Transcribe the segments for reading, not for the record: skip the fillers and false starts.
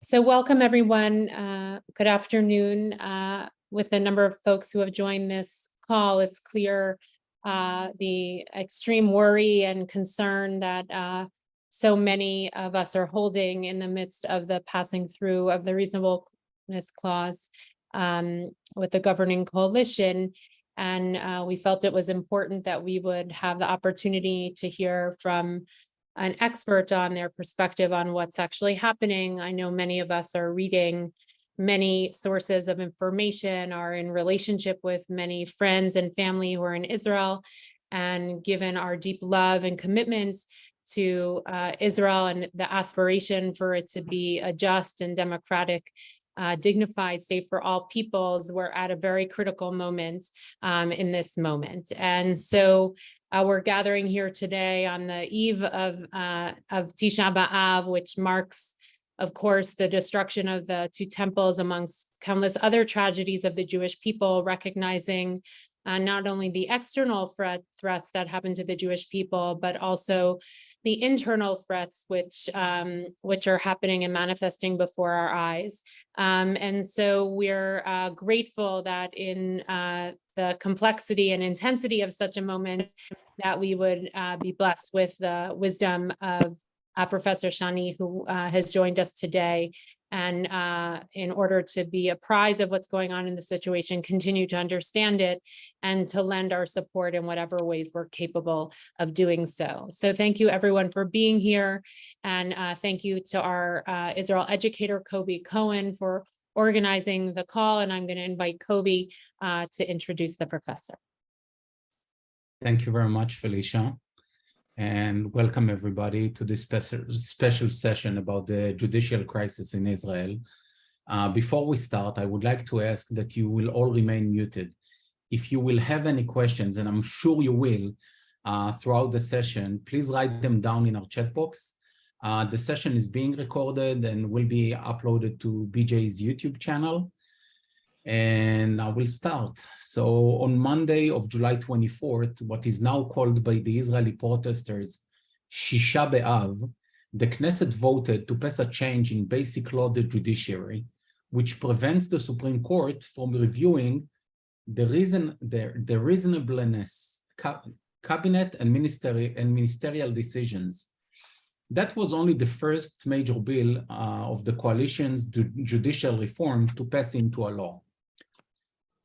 So welcome, everyone. Good afternoon. With the number of folks who have joined this call, it's clear the extreme worry and concern that so many of us are holding in the midst of the passing through of the reasonableness clause with the governing coalition. And we felt it was important that we would have the opportunity to hear from an expert on their perspective on what's actually happening. I know many of us are reading many sources of information, are in relationship with many friends and family who are in Israel. And given our deep love and commitment to Israel and the aspiration for it to be a just and democratic, dignified state for all peoples, we're at a very critical moment in this moment. And so we're gathering here today on the eve of Tisha B'Av, which marks, of course, the destruction of the two temples amongst countless other tragedies of the Jewish people, recognizing not only the external threats that happen to the Jewish people, but also the internal threats which are happening and manifesting before our eyes. And so we're grateful that in the complexity and intensity of such a moment that we would be blessed with the wisdom of Professor Shany, who has joined us today. And in order to be apprised of what's going on in the situation, continue to understand it, and to lend our support in whatever ways we're capable of doing so. So thank you, everyone, for being here. And thank you to our Israel educator, Kobe Cohen, for organizing the call. And I'm going to invite Kobe to introduce the professor. Thank you very much, Felicia. And welcome everybody to this special session about the judicial crisis in Israel. Before we start, I would like to ask that you will all remain muted. If you will have any questions, and I'm sure you will, throughout the session, please write them down in our chat box. The session is being recorded and will be uploaded to BJ's YouTube channel. And I will start. So on Monday of July 24th, what is now called by the Israeli protesters Shisha B'Av, the Knesset voted to pass a change in basic law, the judiciary, which prevents the Supreme Court from reviewing the reasonableness, cabinet and ministerial decisions. That was only the first major bill of the coalition's judicial reform to pass into a law.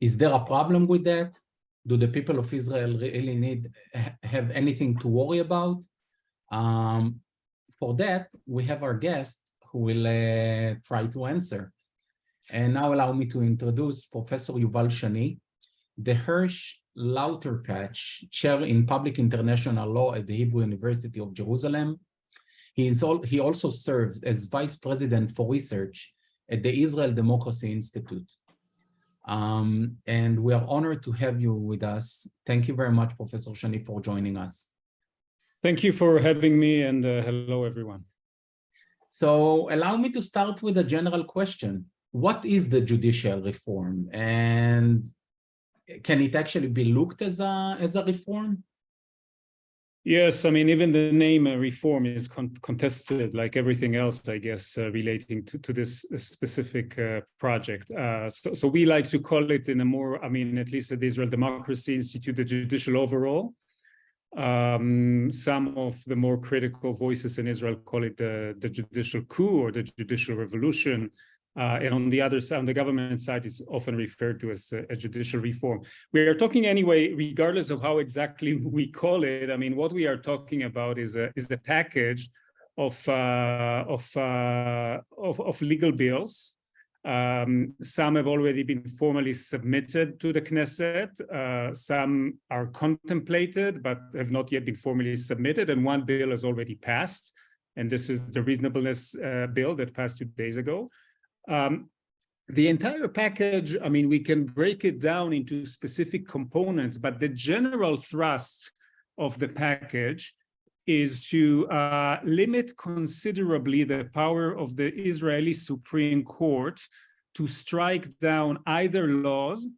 Is there a problem with that? Do the people of Israel really have anything to worry about? For that, we have our guest who will try to answer. And now allow me to introduce Professor Yuval Shany, the Hirsch Lauterpatch Chair in Public International Law at the Hebrew University of Jerusalem. He also serves as Vice President for Research at the Israel Democracy Institute. And we are honored to have you with us. Thank you very much, Professor Shany, for joining us. Thank you for having me, and hello, everyone. So allow me to start with a general question. What is the judicial reform, and can it actually be looked as a reform? Yes, I mean, even the name reform is contested, like everything else, I guess, relating to this specific project. So we like to call it in a more, I mean, at least at the Israel Democracy Institute, the Judicial Overhaul. Some of the more critical voices in Israel call it the judicial coup or the judicial revolution. And on the other side, on the government side, it's often referred to as a judicial reform. We are talking anyway, regardless of how exactly we call it. I mean, what we are talking about is the package of legal bills. Some have already been formally submitted to the Knesset. Some are contemplated, but have not yet been formally submitted. And one bill has already passed. And this is the reasonableness bill that passed 2 days ago. The entire package, I mean, we can break it down into specific components, but the general thrust of the package is to limit considerably the power of the Israeli Supreme Court to strike down either laws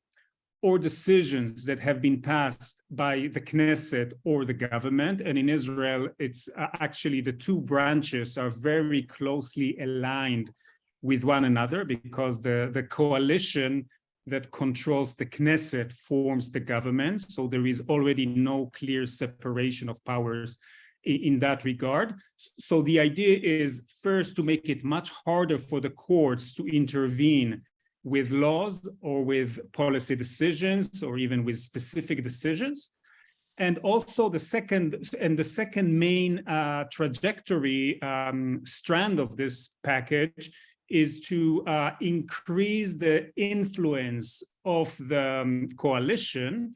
or decisions that have been passed by the Knesset or the government. And in Israel, it's actually the two branches are very closely aligned with one another, because the coalition that controls the Knesset forms the government. So there is already no clear separation of powers in that regard. So the idea is first to make it much harder for the courts to intervene with laws or with policy decisions or even with specific decisions. And also the second main trajectory strand of this package is to increase the influence of the coalition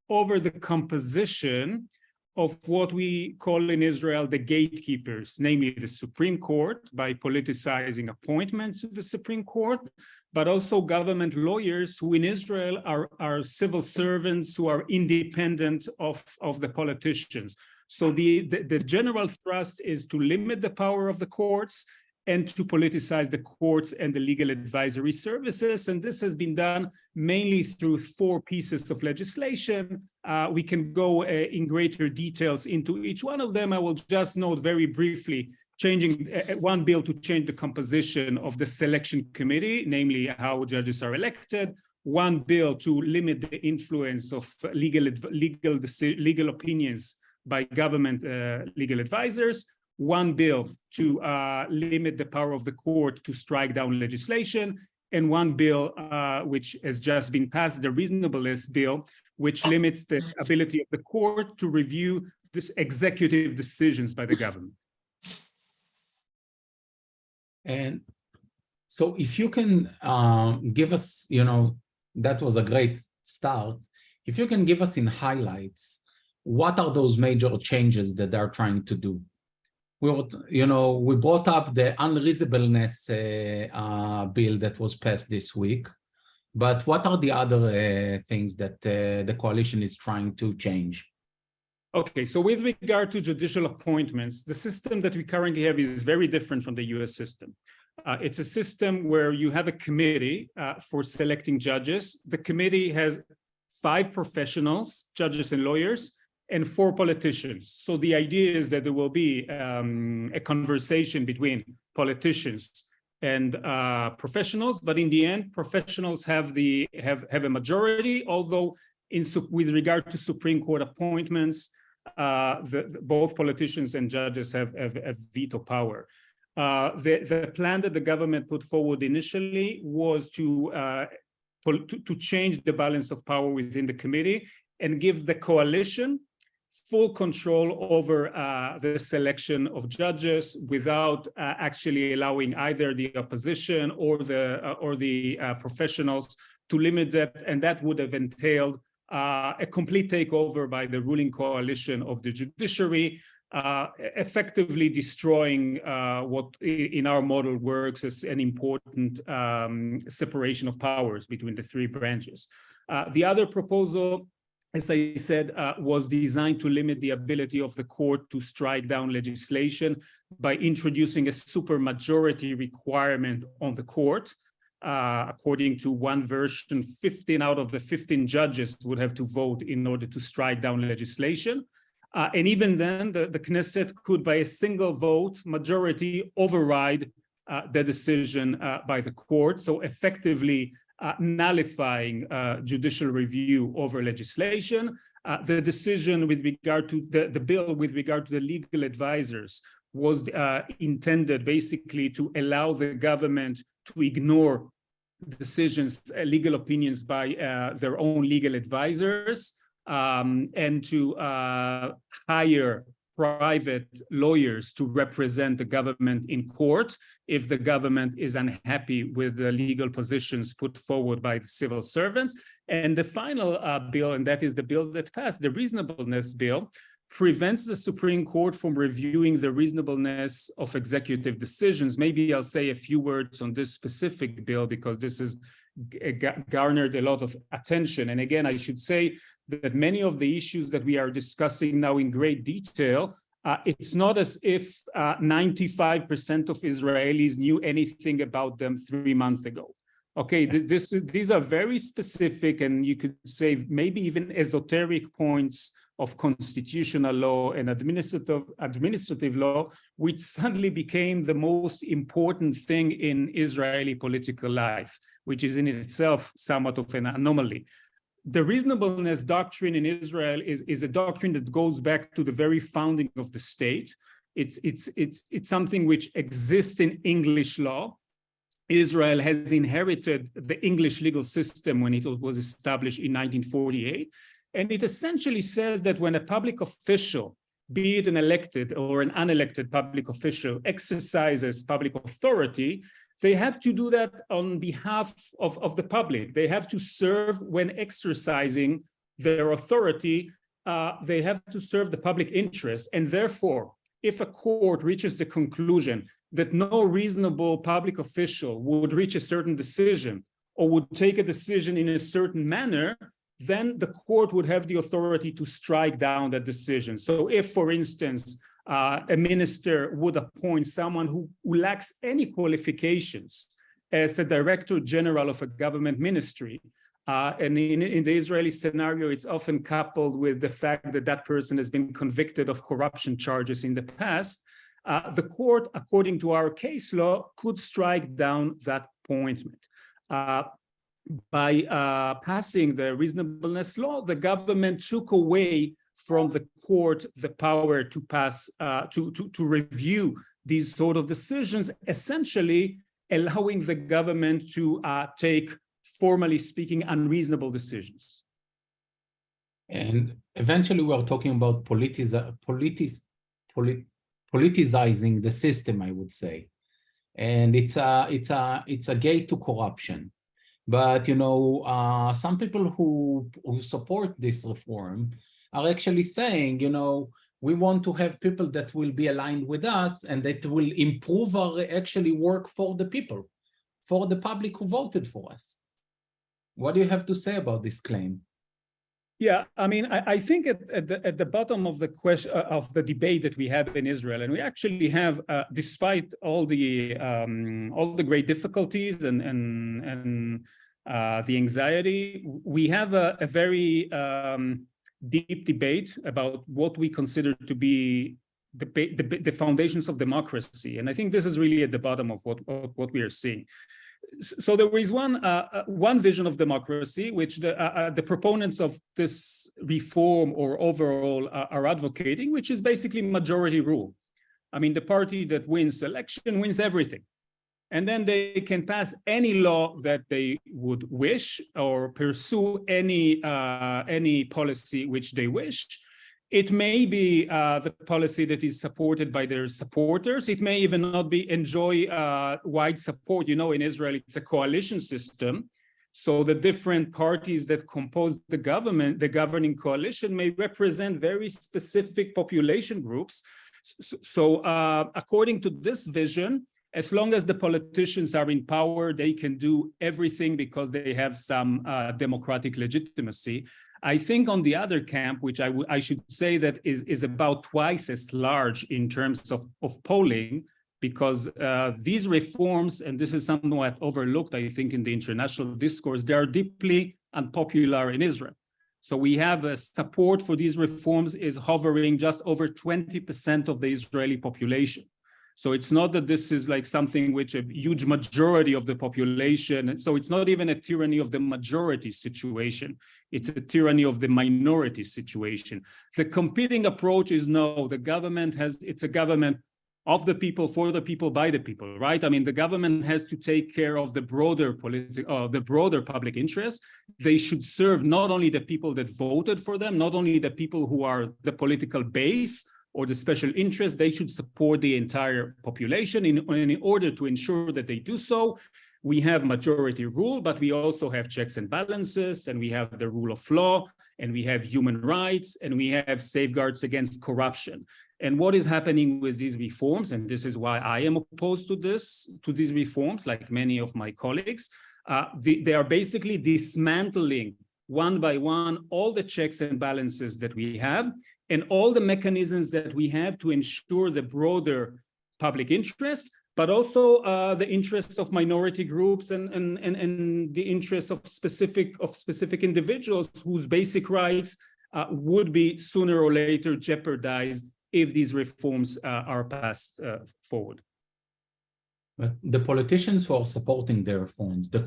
over the composition of what we call in Israel the gatekeepers, namely the Supreme Court, by politicizing appointments to the Supreme Court, but also government lawyers who in Israel are civil servants who are independent of the politicians. So the general thrust is to limit the power of the courts and to politicize the courts and the legal advisory services. And this has been done mainly through 4 pieces of legislation. We can go in greater details into each one of them. I will just note very briefly, changing one bill to change the composition of the selection committee, namely how judges are elected, one bill to limit the influence of legal opinions by government legal advisors, one bill to limit the power of the court to strike down legislation, and one bill which has just been passed, the reasonableness bill, which limits the ability of the court to review this executive decisions by the government. And so if you can give us, that was a great start. If you can give us in highlights, what are those major changes that they're trying to do? We brought up the unreasonableness bill that was passed this week, but what are the other things that the coalition is trying to change? Okay, so with regard to judicial appointments, the system that we currently have is very different from the US system. It's a system where you have a committee for selecting judges. The committee has 5 professionals, judges and lawyers, and 4 politicians. So the idea is that there will be a conversation between politicians and professionals, but in the end, professionals have a majority, although with regard to Supreme Court appointments, both politicians and judges have veto power. The plan that the government put forward initially was to change the balance of power within the committee and give the coalition full control over the selection of judges without actually allowing either the opposition or the professionals to limit that, and that would have entailed a complete takeover by the ruling coalition of the judiciary, effectively destroying what in our model works as an important separation of powers between the 3 branches. The other proposal, as I said, was designed to limit the ability of the court to strike down legislation by introducing a supermajority requirement on the court. According to one version, 15 out of the 15 judges would have to vote in order to strike down legislation. And even then, the Knesset could, by a single vote majority, override the decision by the court. So effectively nullifying judicial review over legislation. The decision with regard to the bill with regard to the legal advisors was intended basically to allow the government to ignore decisions, legal opinions by their own legal advisors, and to hire private lawyers to represent the government in court if the government is unhappy with the legal positions put forward by the civil servants. And the final bill, and that is the bill that passed, the reasonableness bill, prevents the Supreme Court from reviewing the reasonableness of executive decisions. Maybe I'll say a few words on this specific bill because this has garnered a lot of attention. And again, I should say that many of the issues that we are discussing now in great detail, it's not as if 95% of Israelis knew anything about them 3 months ago. Okay, these are very specific, and you could say maybe even esoteric points of constitutional law and administrative law, which suddenly became the most important thing in Israeli political life, which is in itself somewhat of an anomaly. The reasonableness doctrine in Israel is a doctrine that goes back to the very founding of the state. It's something which exists in English law. Israel has inherited the English legal system when it was established in 1948. And it essentially says that when a public official, be it an elected or an unelected public official, exercises public authority, they have to do that on behalf of the public. They have to serve when exercising their authority. They have to serve the public interest. And therefore, if a court reaches the conclusion that no reasonable public official would reach a certain decision or would take a decision in a certain manner, then the court would have the authority to strike down that decision. So if, for instance, a minister would appoint someone who lacks any qualifications as a director general of a government ministry, and in the Israeli scenario, it's often coupled with the fact that that person has been convicted of corruption charges in the past, the court, according to our case law, could strike down that appointment. By passing the reasonableness law, the government took away from the court the power to pass, to review these sort of decisions, essentially allowing the government to take, formally speaking, unreasonable decisions. And eventually we're talking about politicizing the system, I would say. And it's a gate to corruption. But, you know, some people who support this reform are actually saying, you know, we want to have people that will be aligned with us and that will improve our actually work for the people, for the public who voted for us. What do you have to say about this claim? Yeah, I mean, I think at the bottom of the question of the debate that we have in Israel, and we actually have, despite all the great difficulties and the anxiety, we have a very deep debate about what we consider to be the foundations of democracy, and I think this is really at the bottom of what we are seeing. So there is one vision of democracy which the proponents of this reform or overhaul are advocating, which is basically majority rule. I mean, the party that wins election wins everything, and then they can pass any law that they would wish or pursue any policy which they wish. It may be the policy that is supported by their supporters. It may even not enjoy wide support. You know, in Israel, it's a coalition system. So the different parties that compose the government, the governing coalition, may represent very specific population groups. So according to this vision, as long as the politicians are in power, they can do everything because they have some democratic legitimacy. I think on the other camp, which I should say that is about twice as large in terms of polling, because these reforms, and this is somewhat overlooked, I think, in the international discourse, they are deeply unpopular in Israel. So we have a support for these reforms is hovering just over 20% of the Israeli population. So it's not that this is like something which a huge majority of the population, so it's not even a tyranny of the majority situation, it's a tyranny of the minority situation. The competing approach is no, the government it's a government of the people, for the people, by the people, right? I mean, the government has to take care of the broader public interest. They should serve not only the people that voted for them, not only the people who are the political base or the special interest, they should support the entire population. In order to ensure that they do so, we have majority rule, but we also have checks and balances, and we have the rule of law, and we have human rights, and we have safeguards against corruption. And what is happening with these reforms, and this is why I am opposed to these reforms, like many of my colleagues, they are basically dismantling one by one all the checks and balances that we have, and all the mechanisms that we have to ensure the broader public interest but also the interests of minority groups and the interests of specific individuals whose basic rights would be sooner or later jeopardized if these reforms are passed forward. But the politicians who are supporting the reforms, the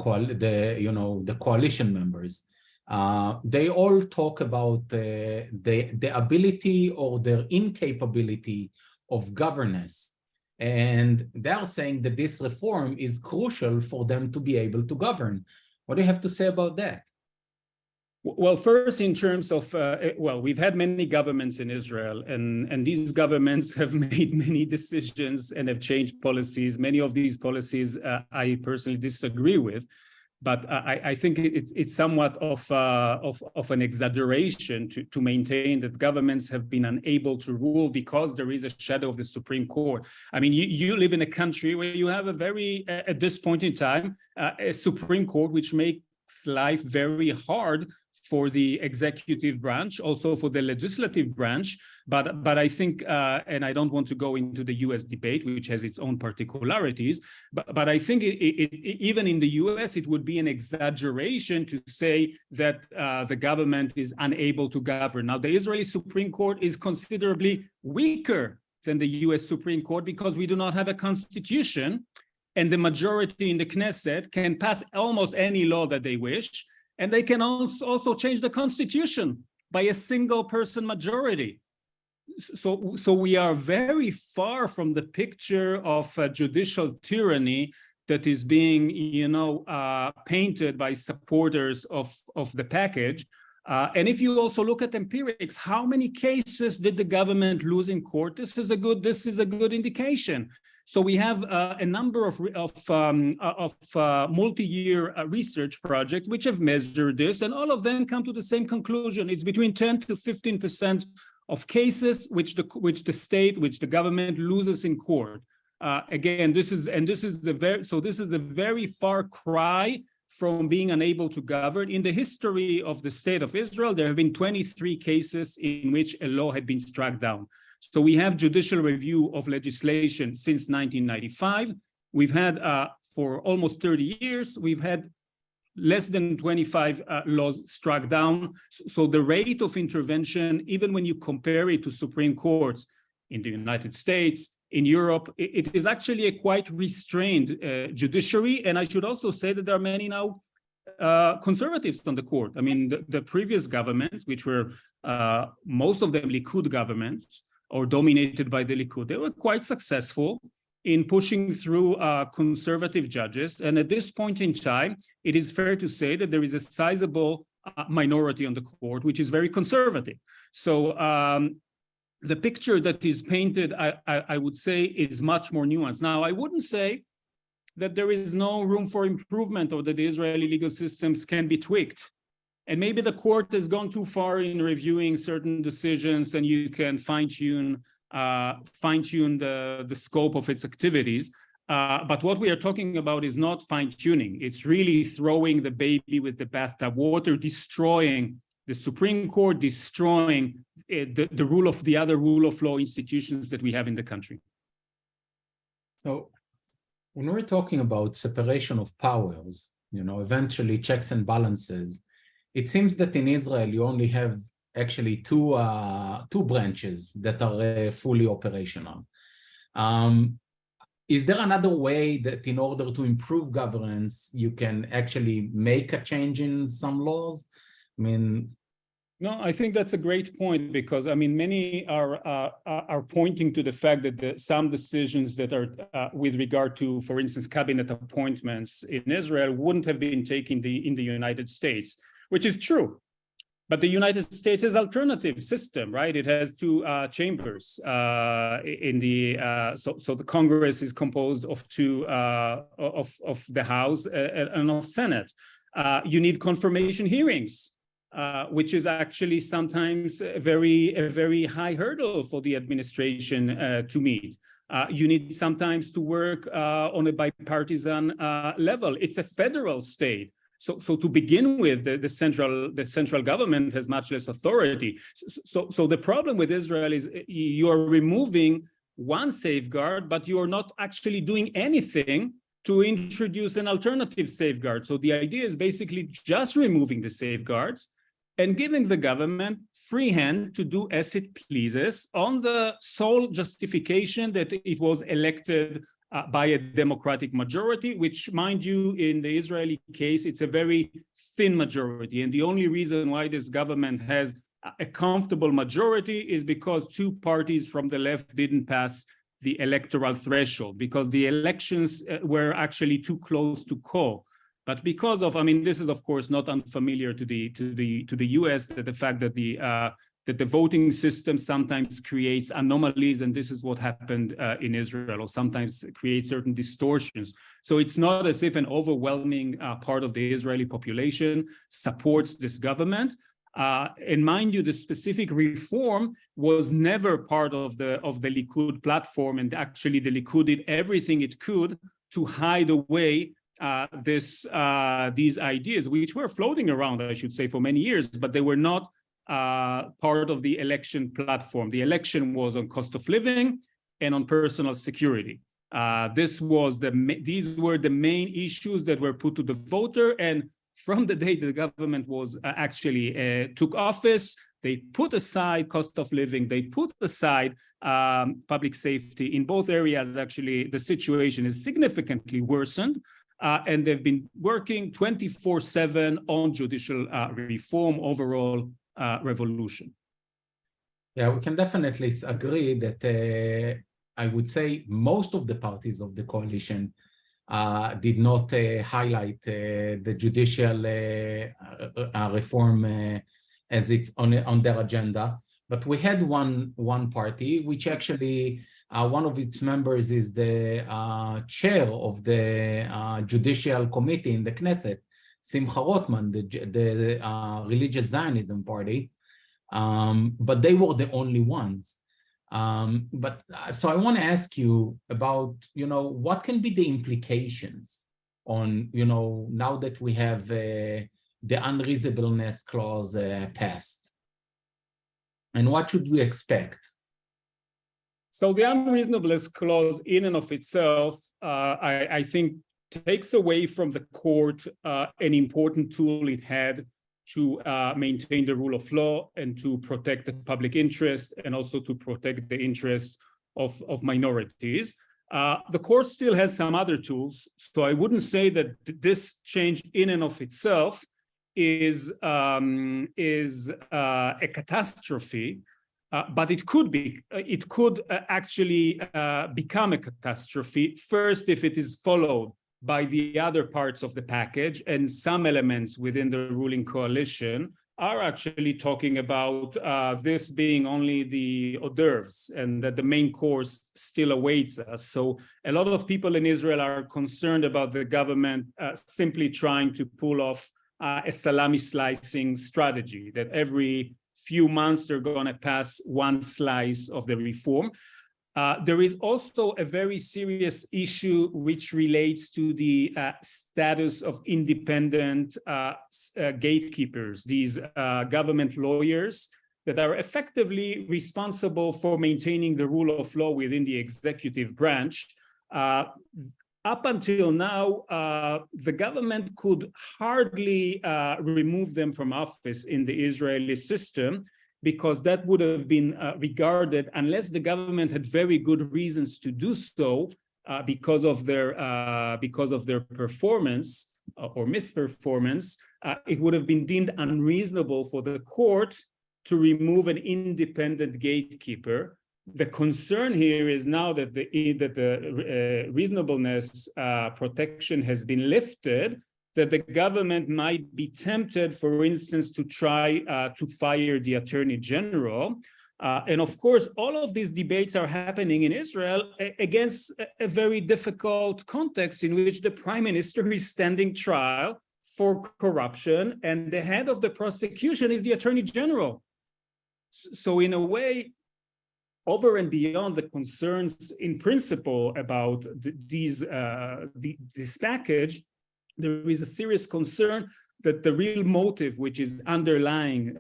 coalition members, they all talk about the ability or their incapability of governance. And they are saying that this reform is crucial for them to be able to govern. What do you have to say about that? Well, first, in terms of, we've had many governments in Israel, and these governments have made many decisions and have changed policies. Many of these policies I personally disagree with, but I think it's somewhat of an exaggeration to maintain that governments have been unable to rule because there is a shadow of the Supreme Court. I mean, you live in a country where you have at this point in time, a Supreme Court which makes life very hard for the executive branch, also for the legislative branch. But I think, and I don't want to go into the US debate, which has its own particularities, but I think even in the US, it would be an exaggeration to say that the government is unable to govern. Now, the Israeli Supreme Court is considerably weaker than the US Supreme Court because we do not have a constitution, and the majority in the Knesset can pass almost any law that they wish. And they can also change the constitution by a single person majority. So we are very far from the picture of judicial tyranny that is being, painted by supporters of the package. And if you also look at empirics, how many cases did the government lose in court? This is a good indication. So we have a number of multi-year research projects which have measured this, and all of them come to the same conclusion. It's between 10 to 15% of cases which the government loses in court. Again, this is a very far cry from being unable to govern. In the history of the state of Israel, there have been 23 cases in which a law had been struck down. So we have judicial review of legislation since 1995. We've had, for almost 30 years, we've had less than 25 laws struck down. So the rate of intervention, even when you compare it to Supreme Courts in the United States, in Europe, it is actually a quite restrained judiciary. And I should also say that there are many now conservatives on the court. I mean, the previous governments, which were most of them Likud governments, or dominated by the Likud, they were quite successful in pushing through conservative judges. And at this point in time, it is fair to say that there is a sizable minority on the court, which is very conservative. So the picture that is painted, I would say, is much more nuanced. Now, I wouldn't say that there is no room for improvement or that the Israeli legal systems can be tweaked. And maybe the court has gone too far in reviewing certain decisions, and you can fine-tune the scope of its activities. But what we are talking about is not fine-tuning. It's really throwing the baby with the bathtub water, destroying the Supreme Court, destroying the other rule of law institutions that we have in the country. So when we're talking about separation of powers, eventually checks and balances, it seems that in Israel, you only have actually two branches that are fully operational. Is there another way that in order to improve governance, you can actually make a change in some laws? I mean, no, I think that's a great point, because I mean, many are pointing to the fact that some decisions that are with regard to, for instance, cabinet appointments in Israel wouldn't have been taken in the United States, which is true. But the United States is an alternative system, right? It has two chambers in the so the Congress is composed of two of the House and of Senate. You need confirmation hearings, which is actually sometimes a very high hurdle for the administration to meet. You need sometimes to work on a bipartisan level. It's a federal state. So to begin with, the central government has much less authority. So the problem with Israel is you are removing one safeguard, but you are not actually doing anything to introduce an alternative safeguard. So the idea is basically just removing the safeguards and giving the government free hand to do as it pleases on the sole justification that it was elected by a democratic majority, which, mind you, in the Israeli case, it's a very thin majority. And the only reason why this government has a comfortable majority is because two parties from the left didn't pass the electoral threshold, because the elections were actually too close to call. But because of, I mean, this is of course not unfamiliar to the US, that the fact that the voting system sometimes creates anomalies, and this is what happened in Israel, or sometimes creates certain distortions. So it's not as if an overwhelming part of the Israeli population supports this government. And mind you, the specific reform was never part of the Likud platform, and actually the Likud did everything it could to hide away these ideas, which were floating around, I should say, for many years, but they were not part of the election platform. The election was on cost of living and on personal security. These were the main issues that were put to the voter, and from the day the government was actually took office, they put aside cost of living, they put aside public safety. In both areas, actually, the situation is significantly worsened, and they've been working 24/7 on judicial reform, overall revolution. Yeah, we can definitely agree that I would say most of the parties of the coalition did not highlight the judicial reform as it's on their agenda. But we had one party, which actually one of its members is the chair of the Judicial Committee in the Knesset, Simcha Rotman, the Religious Zionism Party. But they were the only ones. So I want to ask you about, what can be the implications on, now that we have the unreasonableness clause passed, and what should we expect? So the unreasonableness clause in and of itself, I think, takes away from the court an important tool it had to maintain the rule of law and to protect the public interest, and also to protect the interest of minorities. The court still has some other tools, so I wouldn't say that this change in and of itself is a catastrophe, but it could actually become a catastrophe, first if it is followed by the other parts of the package, and some elements within the ruling coalition are actually talking about this being only the hors d'oeuvres, and that the main course still awaits us. So a lot of people in Israel are concerned about the government simply trying to pull off a salami slicing strategy, that every few months they're going to pass one slice of the reform. There is also a very serious issue which relates to the status of independent gatekeepers, these government lawyers that are effectively responsible for maintaining the rule of law within the executive branch. Up until now, the government could hardly remove them from office in the Israeli system, because that would have been regarded, unless the government had very good reasons to do so, because of their performance or misperformance, it would have been deemed unreasonable for the court to remove an independent gatekeeper. The concern here is now that the reasonableness protection has been lifted, that the government might be tempted, for instance, to try to fire the Attorney General. And of course, all of these debates are happening in Israel against a very difficult context in which the Prime Minister is standing trial for corruption, and the head of the prosecution is the Attorney General. So in a way, over and beyond the concerns in principle about this package, there is a serious concern that the real motive which is underlying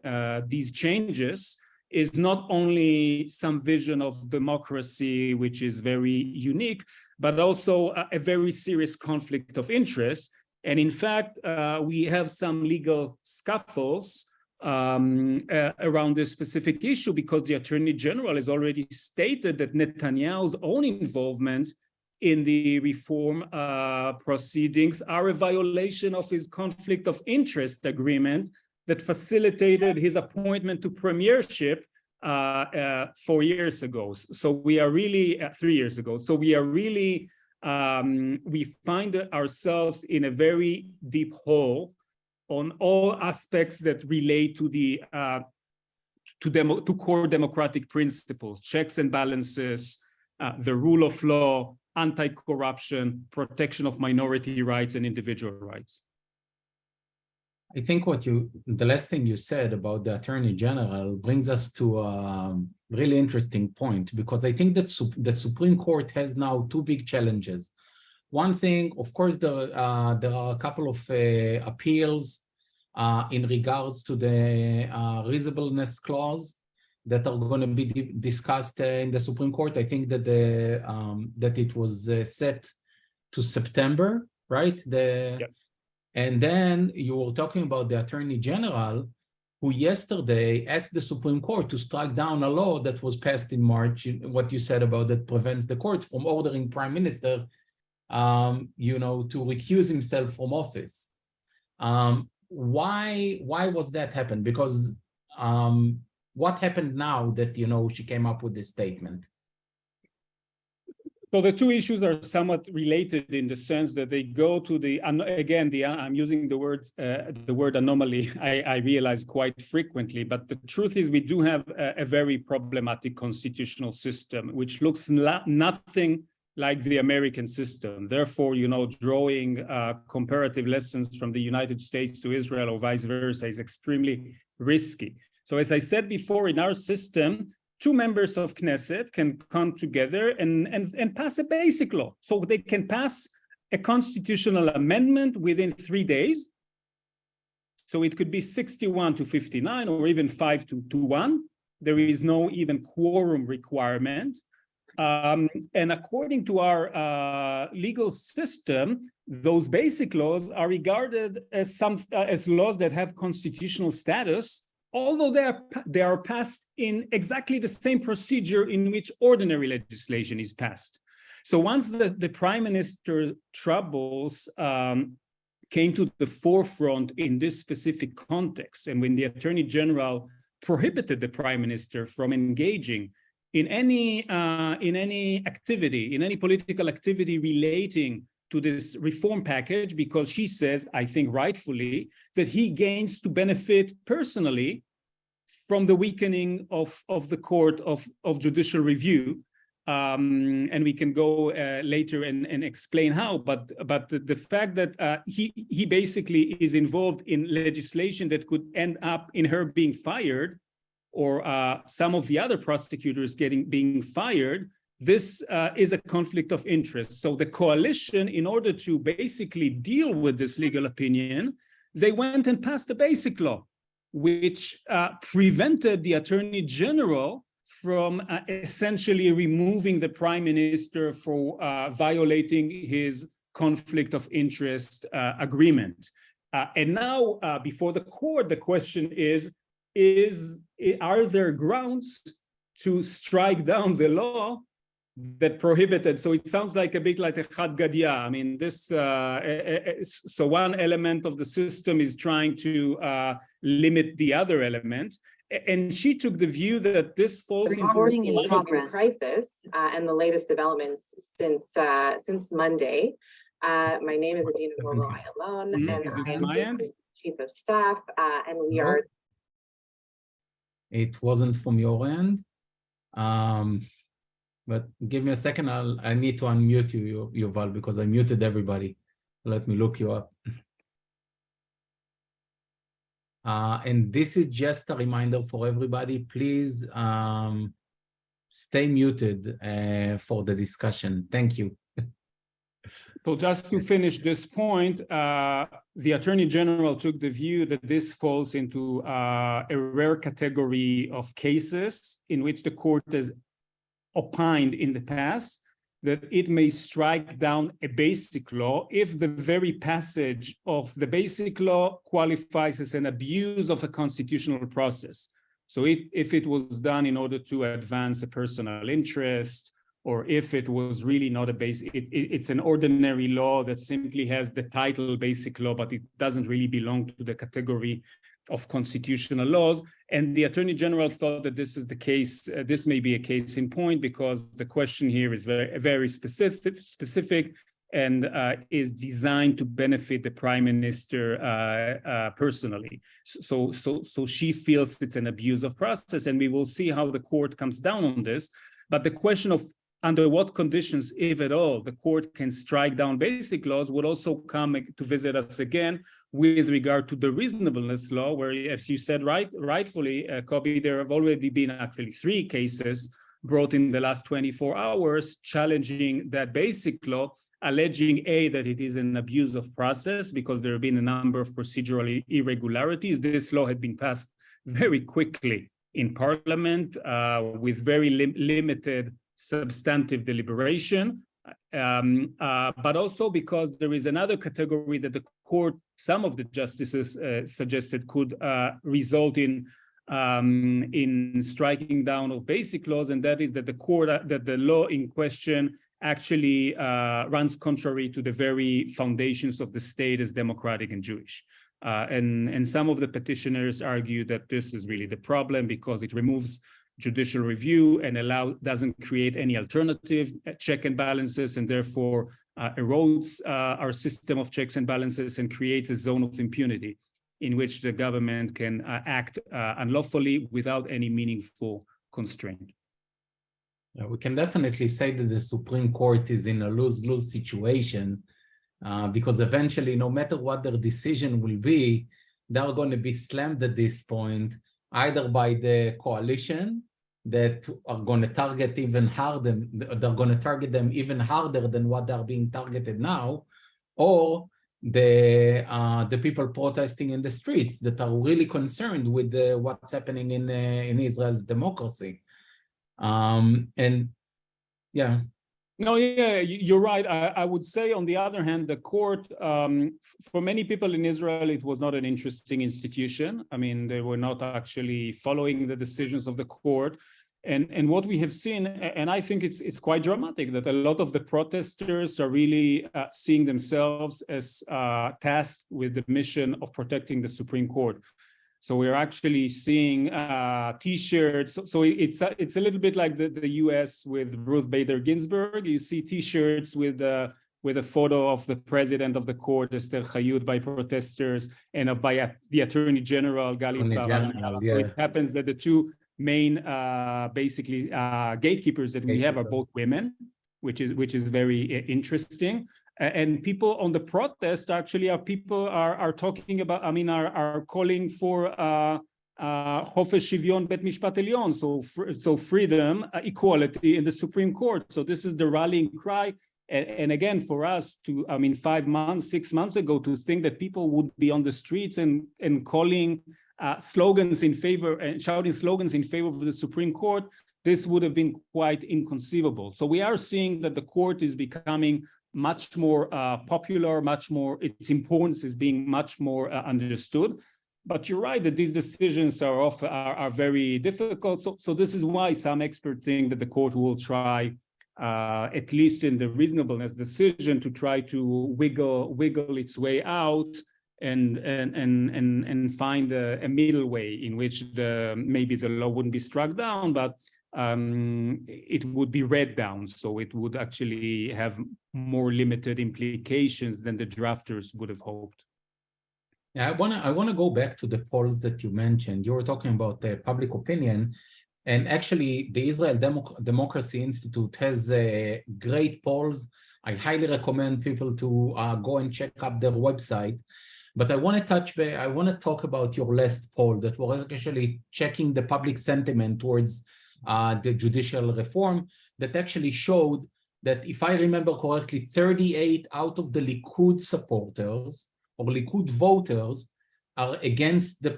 these changes is not only some vision of democracy, which is very unique, but also a very serious conflict of interest. And in fact, we have some legal scuffles around this specific issue, because the Attorney General has already stated that Netanyahu's own involvement in the reform proceedings are a violation of his conflict of interest agreement that facilitated his appointment to premiership 4 years ago. So we are really 3 years ago. So we are really we find ourselves in a very deep hole on all aspects that relate to the to core democratic principles, checks and balances, the rule of law, anti-corruption, protection of minority rights and individual rights. I think the last thing you said about the Attorney General brings us to a really interesting point, because I think that the Supreme Court has now two big challenges. One thing, of course, there are a couple of appeals in regards to the reasonableness clause that are going to be discussed in the Supreme Court. I think that that it was set to September, right? Yep. And then you were talking about the Attorney General, who yesterday asked the Supreme Court to strike down a law that was passed in March, what you said about that prevents the court from ordering Prime Minister, to recuse himself from office. Why was that happen? Because what happened now that, she came up with this statement? So the two issues are somewhat related in the sense that they go to I'm using the word anomaly, I realize quite frequently, but the truth is we do have a very problematic constitutional system, which looks nothing like the American system. Therefore, drawing comparative lessons from the United States to Israel or vice versa is extremely risky. So as I said before, in our system, two members of Knesset can come together and pass a basic law. So they can pass a constitutional amendment within 3 days. So it could be 61 to 59 or even 5 to 1. There is no even quorum requirement. And according to our legal system, those basic laws are regarded as laws that have constitutional status, although they are passed in exactly the same procedure in which ordinary legislation is passed. So once the Prime Minister troubles came to the forefront in this specific context, and when the Attorney General prohibited the Prime Minister from engaging in any activity, in any political activity relating to this reform package, because she says, I think rightfully, that he gains to benefit personally from the weakening of the court of judicial review. And we can go later and explain how, but the fact that he basically is involved in legislation that could end up in her being fired, or some of the other prosecutors being fired, this is a conflict of interest. So the coalition, in order to basically deal with this legal opinion, they went and passed a basic law, which prevented the Attorney General from essentially removing the Prime Minister for violating his conflict of interest agreement. And now, before the court, the question are there grounds to strike down the law that prohibited? So it sounds like a bit like a Chad Gadia. I mean, this. So one element of the system is trying to limit the other element, and she took the view that this falls reporting in progress crisis and the latest developments since Monday. My name is Adina Morlo Ayalon, and I am Chief of Staff, and we are. It wasn't from your end, but give me a second. I need to unmute you, Yuval, because I muted everybody. Let me look you up. And this is just a reminder for everybody. Please stay muted for the discussion. Thank you. So just to finish this point, the Attorney General took the view that this falls into a rare category of cases in which the court has opined in the past that it may strike down a basic law if the very passage of the basic law qualifies as an abuse of a constitutional process. So if it was done in order to advance a personal interest, or if it was really not a basic, it's an ordinary law that simply has the title basic law, but it doesn't really belong to the category of constitutional laws. And the Attorney General thought that this is the case, this may be a case in point, because the question here is very specific and is designed to benefit the Prime Minister personally. So she feels it's an abuse of process, and we will see how the court comes down on this. But the question of under what conditions, if at all, the court can strike down basic laws would also come to visit us again with regard to the reasonableness law, where, as you said rightfully, Kobe, there have already been actually 3 cases brought in the last 24 hours challenging that basic law, alleging that it is an abuse of process because there have been a number of procedural irregularities. This law had been passed very quickly in Parliament with very limited substantive deliberation, but also because there is another category that the court, some of the justices suggested could result in striking down of basic laws, and that is that the law in question actually runs contrary to the very foundations of the state as democratic and Jewish. And some of the petitioners argue that this is really the problem because it removes judicial review and doesn't create any alternative check and balances, and therefore erodes our system of checks and balances and creates a zone of impunity in which the government can act unlawfully without any meaningful constraint. Yeah, we can definitely say that the Supreme Court is in a lose-lose situation because eventually, no matter what their decision will be, they're going to be slammed at this point either by the coalition that are going to target even harder, they're going to target them even harder than what they're being targeted now, or the people protesting in the streets that are really concerned with what's happening in Israel's democracy. And yeah. No, yeah, you're right. I would say, on the other hand, the court, for many people in Israel, it was not an interesting institution. I mean, they were not actually following the decisions of the court. And what we have seen, and I think it's quite dramatic, that a lot of the protesters are really seeing themselves as tasked with the mission of protecting the Supreme Court. So we're actually seeing T-shirts. So it's a little bit like the U.S. with Ruth Bader Ginsburg. You see T-shirts with a photo of the president of the court, Esther Hayut, by protesters, and by the Attorney General, Galit Barada. So it happens that the 2 main basically gatekeepers that we have are both women, which is very interesting. And people on the protest actually are talking about, I mean, are calling for Chofesh Shivyon Bet Mishpat Elyon, so freedom, equality in the Supreme Court. So this is the rallying cry. And again, for us to, I mean, 5 months, 6 months ago, to think that people would be on the streets and calling slogans in favor and shouting slogans in favor of the Supreme Court, this would have been quite inconceivable. So we are seeing that the court is becoming much more popular, much more, its importance is being much more understood. But you're right that these decisions are very difficult. So this is why some experts think that the court will try, at least in the reasonableness decision, to try to wiggle its way out and find a middle way in which maybe the law wouldn't be struck down, but it would be read down, so it would actually have more limited implications than the drafters would have hoped. Yeah, I want to go back to the polls that you mentioned. You were talking about the public opinion, and actually the Israel Democracy Institute has great polls. I highly recommend people to go and check up their website. But I want to talk about your last poll that was actually checking the public sentiment towards the judicial reform, that actually showed that, if I remember correctly, 38 out of the Likud supporters or Likud voters are against the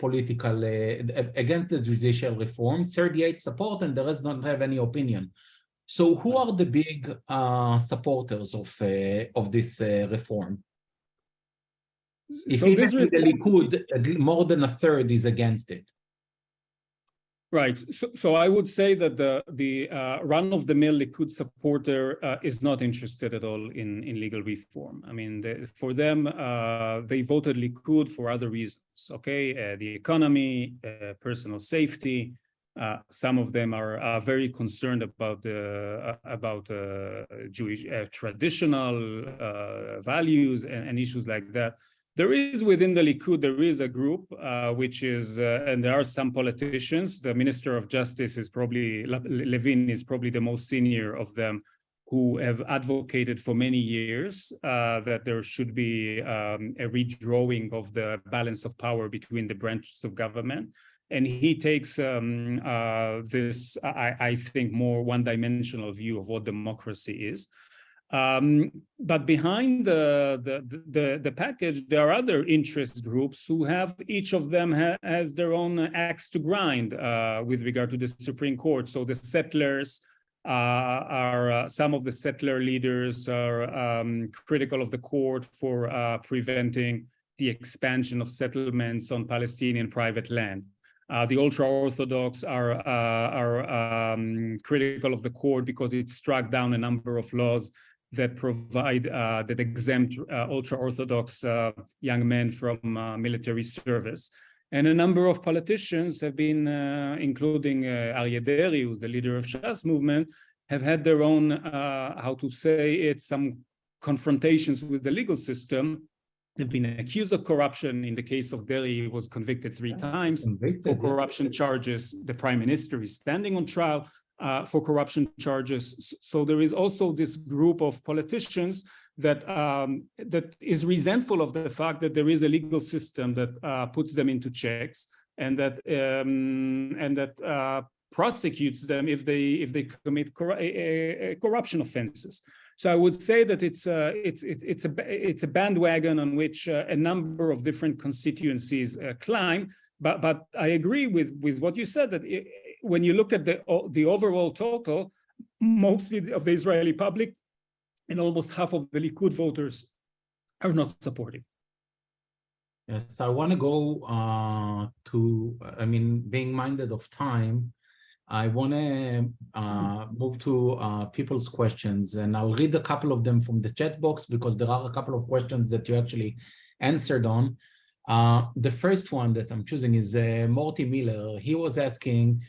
against the judicial reform. 38 support, and the rest don't have any opinion. So who are the big supporters of this reform? If So even this in the Likud, more than a third is against it. Right. So I would say that the run-of-the-mill Likud supporter is not interested at all in legal reform. I mean, for them, they voted Likud for other reasons. Okay, the economy, personal safety. Some of them are very concerned about Jewish traditional values and issues like that. There is within the Likud, there is a group which is, and there are some politicians. The Minister of Justice is probably, Levin is probably the most senior of them, who have advocated for many years that there should be a redrawing of the balance of power between the branches of government. And he takes this, I think, more one-dimensional view of what democracy is. But behind the package, there are other interest groups who have, each of them has their own axe to grind with regard to the Supreme Court. So the settlers are, some of the settler leaders are critical of the court for preventing the expansion of settlements on Palestinian private land. The ultra-Orthodox are critical of the court because it struck down a number of laws that provide, that exempt ultra-Orthodox young men from military service. And a number of politicians have been, including Aryeh Deri, who's the leader of Shas movement, have had their own, how to say it, some confrontations with the legal system. They've been accused of corruption. In the case of Deri, he was convicted 3 times for corruption charges. The prime minister is standing on trial for corruption charges. So there is also this group of politicians that that is resentful of the fact that there is a legal system that puts them into checks and that prosecutes them if they commit corruption offenses. So I would say that it's a bandwagon on which a number of different constituencies climb. But I agree with what you said, that when you look at the overall total, mostly of the Israeli public and almost half of the Likud voters are not supportive. Yes, I want to go being minded of time, I want to move to people's questions, and I'll read a couple of them from the chat box because there are a couple of questions that you actually answered on. The first one that I'm choosing is Morty Miller. He was asking,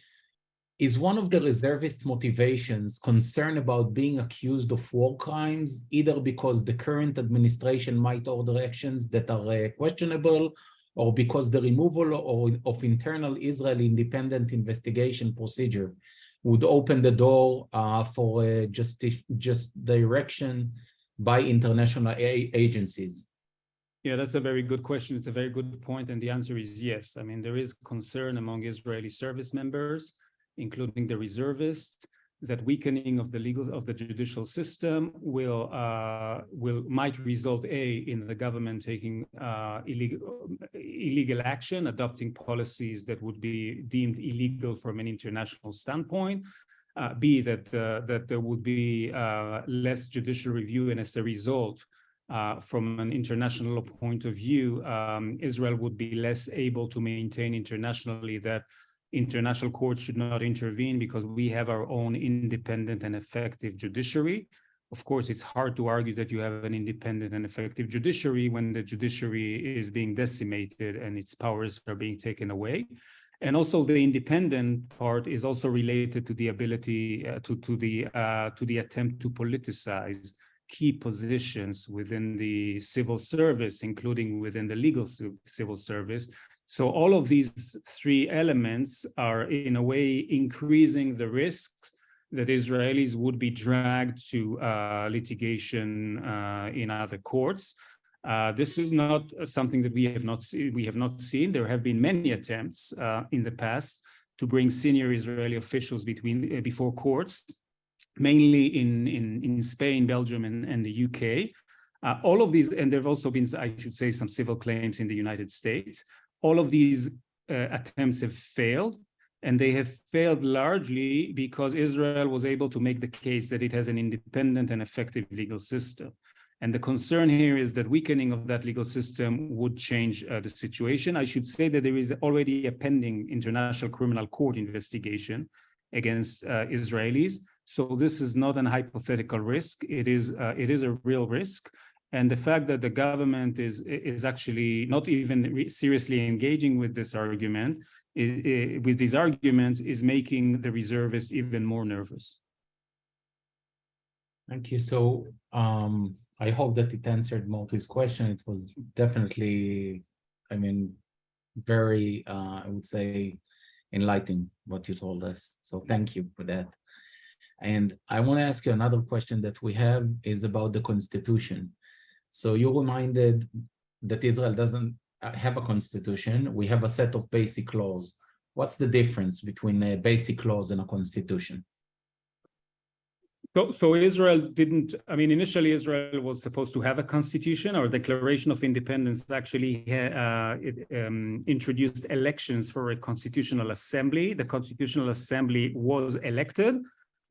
is one of the reservist motivations concern about being accused of war crimes, either because the current administration might order actions that are questionable, or because the removal of internal Israeli independent investigation procedure would open the door for just direction by international agencies? Yeah, that's a very good question. It's a very good point, and the answer is yes. I mean, there is concern among Israeli service members, including the reservists, that weakening of the judicial system might result in the government taking illegal action, adopting policies that would be deemed illegal from an international standpoint, b that there would be less judicial review, and as a result, from an international point of view, Israel would be less able to maintain internationally that international courts should not intervene because we have our own independent and effective judiciary. Of course, it's hard to argue that you have an independent and effective judiciary when the judiciary is being decimated and its powers are being taken away. And also the independent part is also related to the ability to the attempt to politicize key positions within the civil service, including within the legal civil service. So all of these three elements are in a way increasing the risks that Israelis would be dragged to litigation in other courts. This is not something that we have not seen. There have been many attempts in the past to bring senior Israeli officials before courts. mainly in Spain, Belgium, and the UK. All of these, and there have also been, I should say, some civil claims in the United States. All of these attempts have failed, and they have failed largely because Israel was able to make the case that it has an independent and effective legal system. And the concern here is that weakening of that legal system would change the situation. I should say that there is already a pending International Criminal Court investigation against Israelis. So this is not an hypothetical risk. It is a real risk. And the fact that the government is actually not even seriously engaging with this argument, with these arguments, is making the reservists even more nervous. Thank you. So I hope that it answered Moti's question. It was definitely, I mean, very, I would say, enlightening what you told us. So thank you for that. And I want to ask you another question that we have is about the Constitution. So you reminded that Israel doesn't have a constitution. We have a set of basic laws. What's the difference between a basic laws and a constitution? So Israel didn't, I mean, initially Israel was supposed to have a constitution. Our Declaration of Independence actually introduced elections for a constitutional assembly. The constitutional assembly was elected,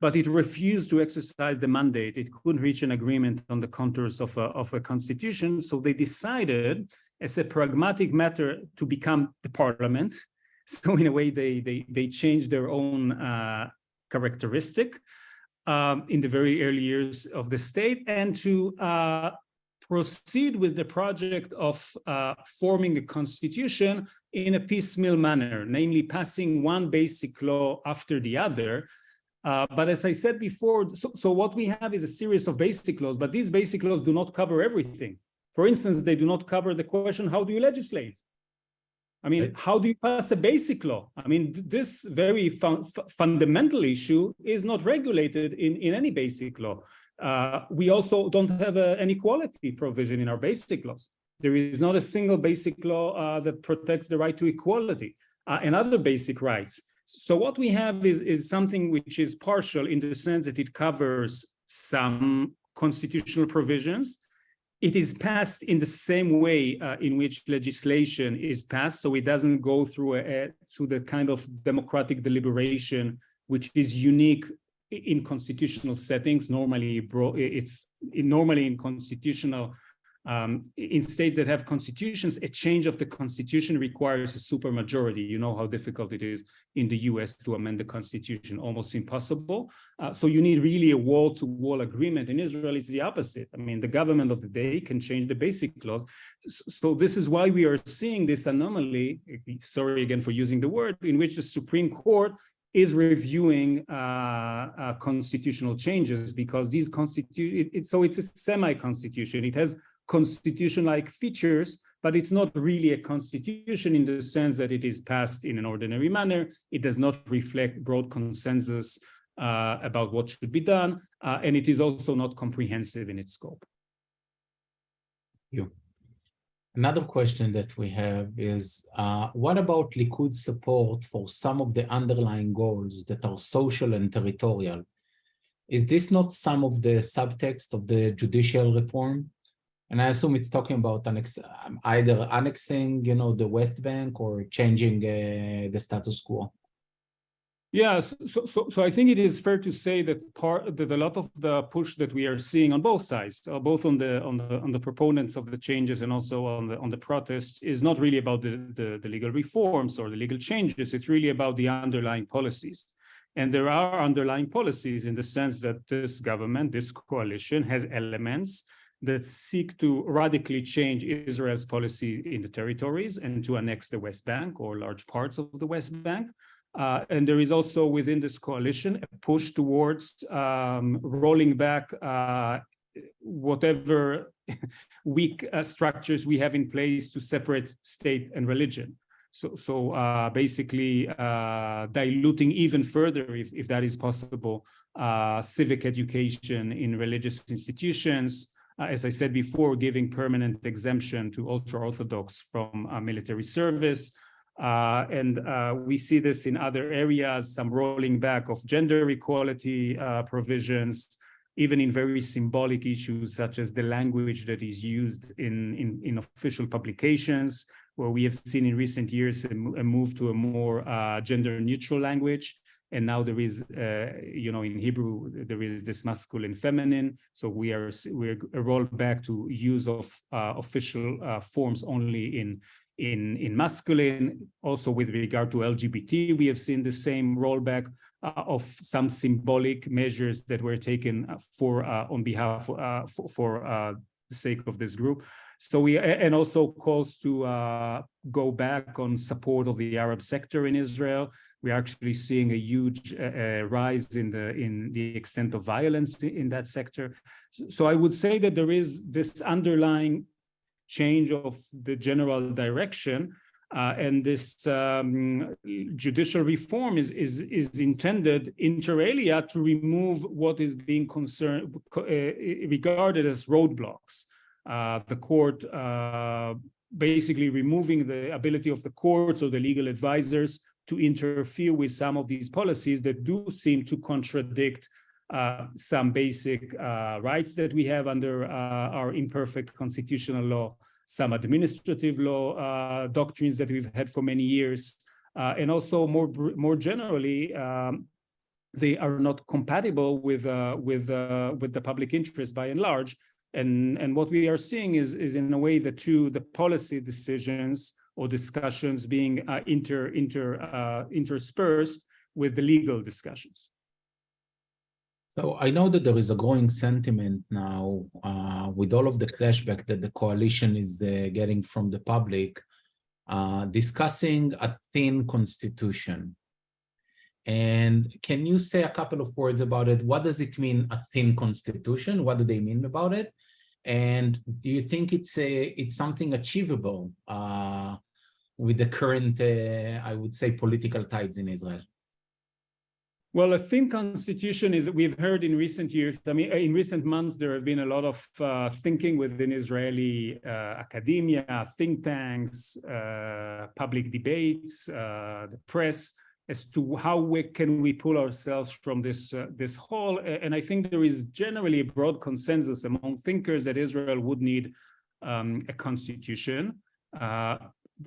but it refused to exercise the mandate. It couldn't reach an agreement on the contours of a constitution. So they decided, as a pragmatic matter, to become the parliament. So in a way, they changed their own characteristic in the very early years of the state, and to proceed with the project of forming a constitution in a piecemeal manner, namely passing one basic law after the other. But as I said before, so what we have is a series of basic laws, but these basic laws do not cover everything. For instance, they do not cover the question, how do you legislate? I mean, how do you pass a basic law? I mean, this very fundamental issue is not regulated in any basic law. We also don't have an equality provision in our basic laws. There is not a single basic law that protects the right to equality and other basic rights. So what we have is something which is partial in the sense that it covers some constitutional provisions. It is passed in the same way in which legislation is passed, so it doesn't go through the kind of democratic deliberation which is unique in constitutional settings. Normally, normally in constitutional in states that have constitutions, a change of the constitution requires a supermajority. You know how difficult it is in the US to amend the constitution, almost impossible. So you need really a wall-to-wall agreement. In Israel, it's the opposite. I mean, the government of the day can change the basic laws. So this is why we are seeing this anomaly, sorry again for using the word, in which the Supreme Court is reviewing constitutional changes, because these so it's a semi-constitution. It has constitution-like features, but it's not really a constitution in the sense that it is passed in an ordinary manner. It does not reflect broad consensus about what should be done, and it is also not comprehensive in its scope. Thank you. Another question that we have is, what about Likud support for some of the underlying goals that are social and territorial? Is this not some of the subtext of the judicial reform? And I assume it's talking about either annexing, the West Bank, or changing the status quo. Yes, so I think it is fair to say that a lot of the push that we are seeing on both sides, both on the proponents of the changes and also on the protest, is not really about the legal reforms or the legal changes. It's really about the underlying policies. And there are underlying policies in the sense that this government, this coalition, has elements that seek to radically change Israel's policy in the territories and to annex the West Bank or large parts of the West Bank. And there is also within this coalition a push towards rolling back whatever weak structures we have in place to separate state and religion. So basically diluting even further, if that is possible, civic education in religious institutions. As I said before, giving permanent exemption to ultra-Orthodox from military service, We see this in other areas, some rolling back of gender equality provisions, even in very symbolic issues such as the language that is used in official publications, where we have seen in recent years a move to a more gender-neutral language. And now there is, in Hebrew, there is this masculine, feminine. So we're rolled back to use of official forms only in masculine. Also with regard to LGBT, we have seen the same rollback of some symbolic measures that were taken on behalf for the sake of this group. So and also calls to go back on support of the Arab sector in Israel. We're actually seeing a huge rise in the extent of violence in that sector. So I would say that there is this underlying change of the general direction, and this judicial reform is intended inter alia to remove what is being regarded as roadblocks. The court basically removing the ability of the courts or the legal advisors to interfere with some of these policies that do seem to contradict some basic rights that we have under our imperfect constitutional law, some administrative law doctrines that we've had for many years, and also more generally, they are not compatible with the public interest by and large. And what we are seeing is in a way the policy decisions or discussions being interspersed with the legal discussions. So I know that there is a growing sentiment now with all of the flashback that the coalition is getting from the public, discussing a thin constitution. And can you say a couple of words about it? What does it mean, a thin constitution? What do they mean about it? And do you think it's something achievable with the current, I would say, political tides in Israel? Well, a thin constitution is, we've heard in recent years, I mean, in recent months, there have been a lot of thinking within Israeli academia, think tanks, public debates, the press, as to how can we pull ourselves from this hole. And I think there is generally a broad consensus among thinkers that Israel would need a constitution.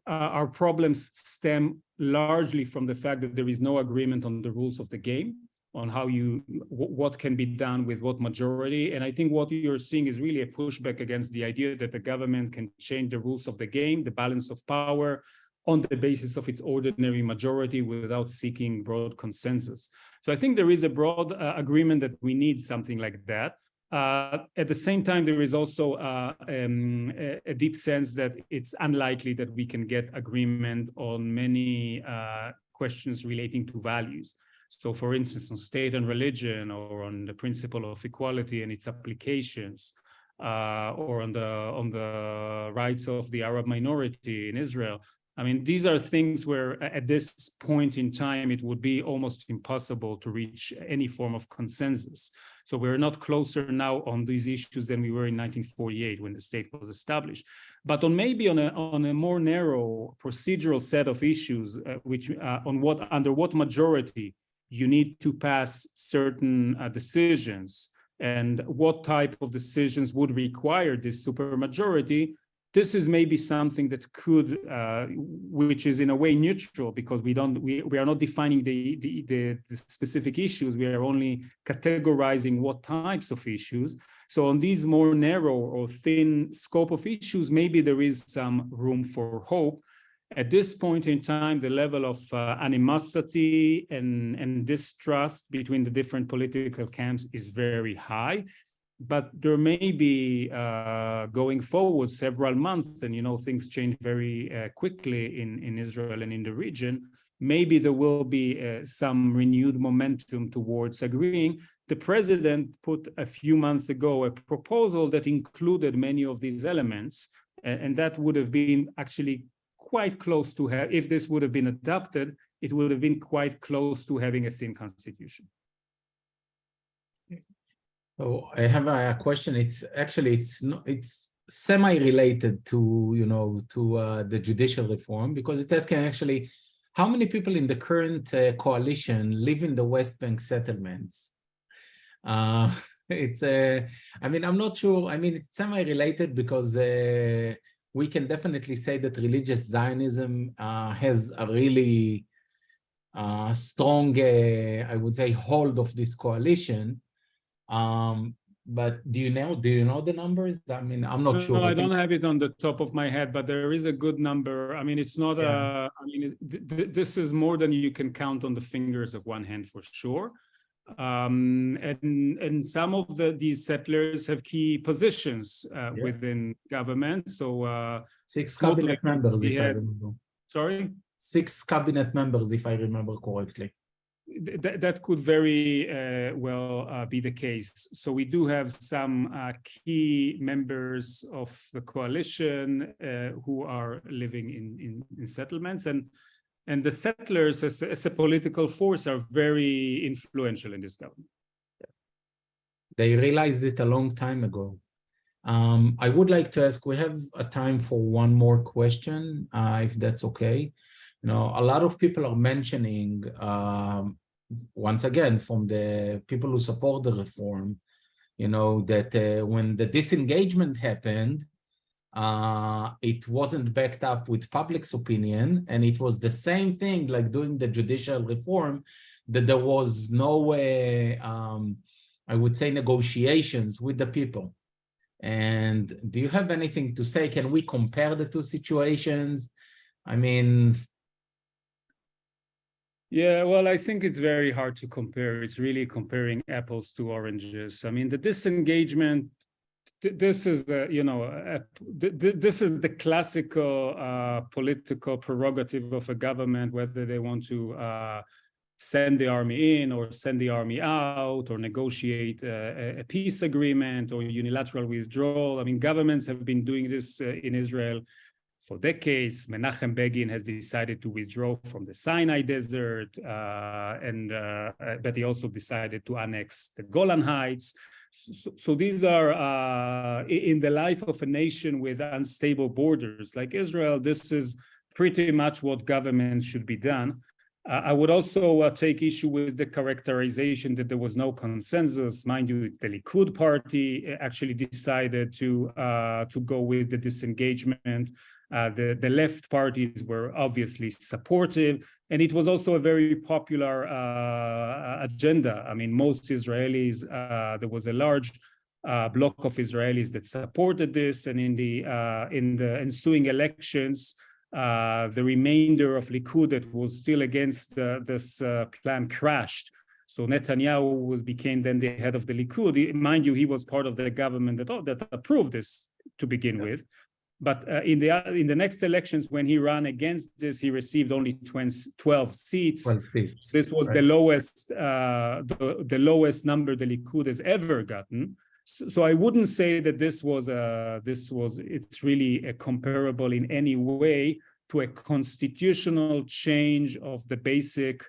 Our problems stem largely from the fact that there is no agreement on the rules of the game, on how what can be done with what majority. And I think what you're seeing is really a pushback against the idea that the government can change the rules of the game, the balance of power, on the basis of its ordinary majority without seeking broad consensus. So I think there is a broad agreement that we need something like that. At the same time, there is also a deep sense that it's unlikely that we can get agreement on many questions relating to values. So for instance, on state and religion, or on the principle of equality and its applications, or on the rights of the Arab minority in Israel. I mean, these are things where at this point in time, it would be almost impossible to reach any form of consensus. So we're not closer now on these issues than we were in 1948 when the state was established. But maybe on a more narrow procedural set of issues, under what majority you need to pass certain decisions, and what type of decisions would require this supermajority. This is maybe something that could, which is in a way neutral, because we are not defining the specific issues. We are only categorizing what types of issues. So on these more narrow or thin scope of issues, maybe there is some room for hope. At this point in time, the level of animosity and distrust between the different political camps is very high. But there may be, going forward several months, and things change very quickly in Israel and in the region, maybe there will be some renewed momentum towards agreeing. The president put a few months ago a proposal that included many of these elements, and that would have been actually quite close to if this would have been adopted, it would have been quite close to having a thin constitution. So I have a question. It's semi-related to, the judicial reform, because it's asking actually, how many people in the current coalition live in the West Bank settlements? I'm not sure. It's semi-related because we can definitely say that religious Zionism has a really strong, I would say, hold of this coalition. But do you know the numbers? I'm not sure. No, I don't have it on the top of my head, but there is a good number. It's not this is more than you can count on the fingers of one hand for sure. And some of these settlers have key positions within government. So 6 cabinet members, if I remember. Sorry? 6 cabinet members, if I remember correctly. That could very well be the case. So we do have some key members of the coalition who are living in settlements, and the settlers as a political force are very influential in this government. They realized it a long time ago. I would like to ask, we have a time for one more question, if that's okay. A lot of people are mentioning, once again, from the people who support the reform, that when the disengagement happened, it wasn't backed up with public's opinion, and it was the same thing like doing the judicial reform, that there was no, I would say, negotiations with the people. And do you have anything to say? Can we compare the two situations? Yeah, well, I think it's very hard to compare. It's really comparing apples to oranges. The disengagement, this is this is the classical political prerogative of a government, whether they want to send the army in or send the army out or negotiate a peace agreement or unilateral withdrawal. Governments have been doing this in Israel for decades. Menachem Begin has decided to withdraw from the Sinai Desert, but he also decided to annex the Golan Heights. So these are, in the life of a nation with unstable borders like Israel, this is pretty much what government should be done. I would also take issue with the characterization that there was no consensus. Mind you, the Likud party actually decided to go with the disengagement. The left parties were obviously supportive, and it was also a very popular agenda. Most Israelis, there was a large bloc of Israelis that supported this, and in the ensuing elections, the remainder of Likud that was still against this plan crashed. So Netanyahu became then the head of the Likud. Mind you, he was part of the government that approved this to begin with. But in the next elections, when he ran against this, he received only 12 seats. 12 seats. This was the lowest number the Likud has ever gotten. So I wouldn't say that it's really comparable in any way to a constitutional change of the basic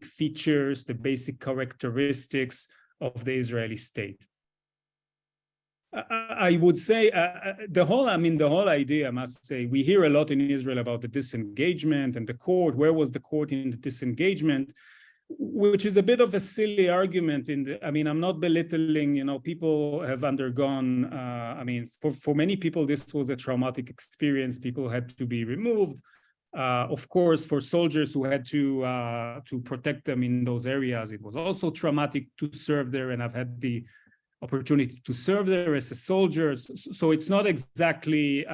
features, the basic characteristics of the Israeli state. I would say the whole idea, I must say, we hear a lot in Israel about the disengagement and the court. Where was the court in the disengagement? Which is a bit of a silly argument. I'm not belittling, people have undergone, for many people, this was a traumatic experience. People had to be removed. Of course, for soldiers who had to protect them in those areas, it was also traumatic to serve there, and I've had the opportunity to serve there as a soldier. So it's not exactly,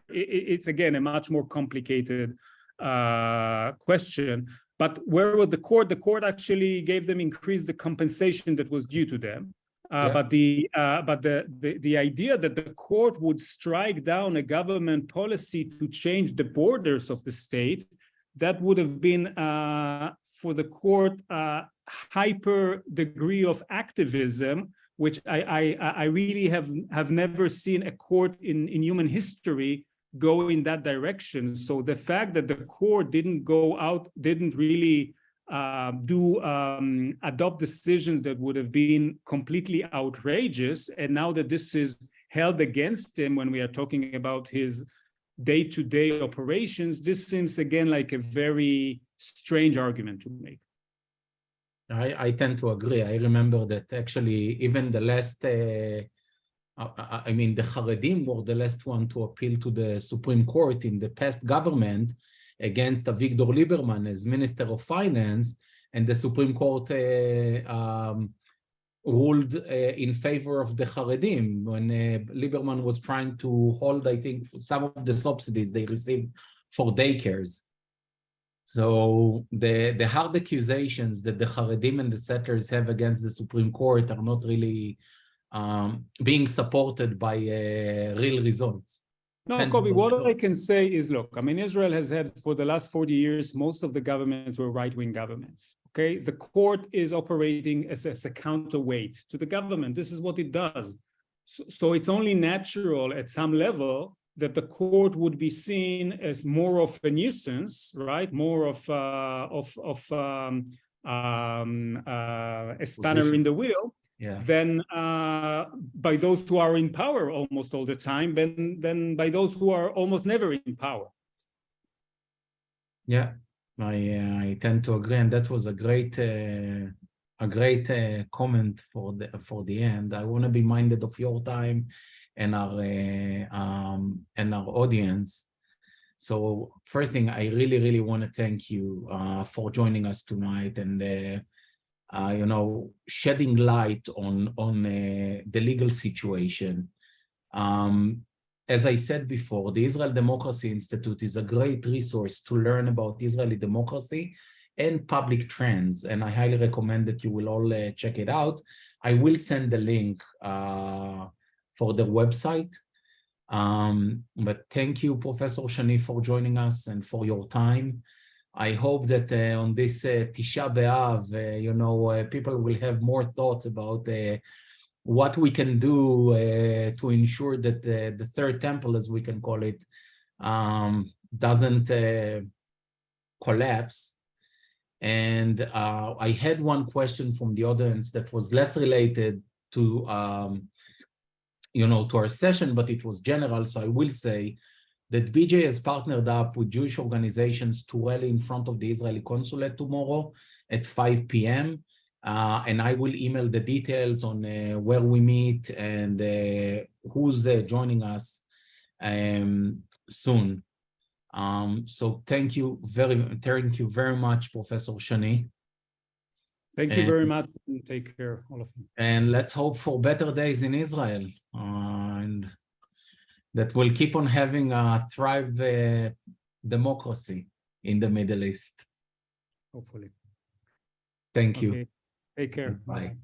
it's again a much more complicated question. But where was the court? The court actually gave them increased the compensation that was due to them. But the idea that the court would strike down a government policy to change the borders of the state, that would have been for the court hyper degree of activism, which I really have never seen a court in human history go in that direction. So the fact that the court didn't really adopt decisions that would have been completely outrageous. And now that this is held against him when we are talking about his day-to-day operations, this seems again like a very strange argument to make. I tend to agree. I remember that actually even the last, I mean, the Haredim were the last one to appeal to the Supreme Court in the past government against Avigdor Lieberman as Minister of Finance, and the Supreme Court ruled in favor of the Haredim when Lieberman was trying to hold, I think, some of the subsidies they received for daycares. So the hard accusations that the Haredim and the settlers have against the Supreme Court are not really being supported by real results. No, Kobe, what I can say is, look, I mean, Israel has had for the last 40 years, most of the governments were right-wing governments, okay? The court is operating as a counterweight to the government. This is what it does. So it's only natural at some level that the court would be seen as more of a nuisance, right? More of a spanner in the wheel. Yeah. Than by those who are in power almost all the time, than by those who are almost never in power. Yeah, I tend to agree, and that was a great comment for the end. I want to be minded of your time and our audience. So first thing, I really want to thank you for joining us tonight and you know, shedding light on the legal situation. As I said before, the Israel Democracy Institute is a great resource to learn about Israeli democracy and public trends, and I highly recommend that you will all check it out. I will send the link for the website. But thank you, Professor Shany, for joining us and for your time. I hope that on this Tisha B'Av, you know, people will have more thoughts about what we can do to ensure that the third temple, as we can call it, doesn't collapse. And I had one question from the audience that was less related to, you know, to our session, but it was general. So I will say that BJ has partnered up with Jewish organizations to rally in front of the Israeli consulate tomorrow at 5 p.m. And I will email the details on where we meet and who's joining us soon. So thank you very much, Professor Shany. Thank you very much, and take care, all of you. And let's hope for better days in Israel. And that will keep on having a thrive democracy in the Middle East. Hopefully. Thank you. Take care. Bye.